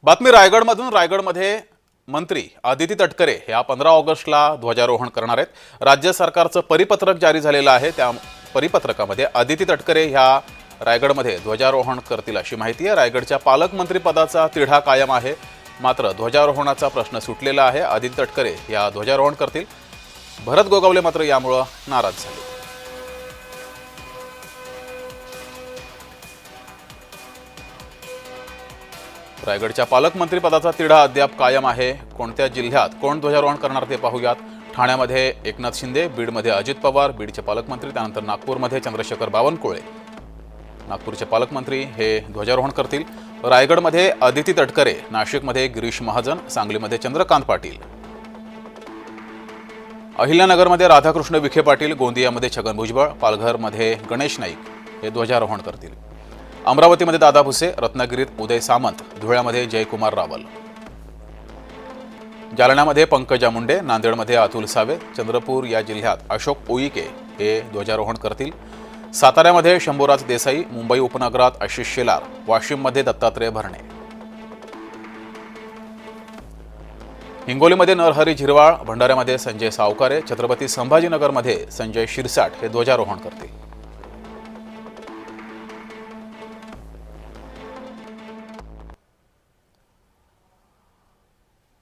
बातमी रायगडमधून रायगडमध्ये मंत्री आदिती तटकरे या 15 ऑगस्टला ध्वजारोहण करणार आहेत। राज्य सरकारचं परिपत्रक जारी झालेलं आहे। त्या परिपत्रकामध्ये आदिती तटकरे ह्या रायगडमध्ये ध्वजारोहण करतील अशी माहिती आहे। रायगडच्या पालकमंत्री पदाचा तिढा कायम आहे, मात्र ध्वजारोहणाचा प्रश्न सुटलेला आहे। आदिती तटकरे या ध्वजारोहण करतील। भरत गोगावले मात्र यामुळे नाराज झाले। रायगडच्या पालकमंत्री पदाचा तिढा अद्याप कायम आहे। कोणत्या जिल्ह्यात कोण ध्वजारोहण करणार ते पाहूयात। ठाण्यामध्ये एकनाथ शिंदे, बीडमध्ये अजित पवार, बीडचे पालकमंत्री, त्यानंतर नागपूरमध्ये चंद्रशेखर बावनकुळे, नागपूरचे पालकमंत्री हे ध्वजारोहण करतील। रायगडमध्ये आदिती तटकरे, नाशिकमध्ये गिरीश महाजन, सांगलीमध्ये चंद्रकांत पाटील, अहिल्यानगरमध्ये राधाकृष्ण विखे पाटील, गोंदियामध्ये छगन भुजबळ, पालघरमध्ये गणेश नाईक हे ध्वजारोहण करतील। अमरावतीमध्ये दादा भुसे, रत्नागिरीत उदय सामंत, धुळ्यामध्ये जयकुमार रावल, जालन्यामध्ये पंकजा मुंडे, नांदेडमध्ये अतुल सावे, चंद्रपूर या जिल्ह्यात अशोक उईके हे ध्वजारोहण करतील। साताऱ्यामध्ये शंभूराज देसाई, मुंबई उपनगरात आशिष शेलार, वाशिममध्ये दत्तात्रय भरणे, हिंगोलीमध्ये नरहरी झिरवाळ, भंडाऱ्यामध्ये संजय सावकारे, छत्रपती संभाजीनगरमध्ये संजय शिरसाट हे ध्वजारोहण करतील।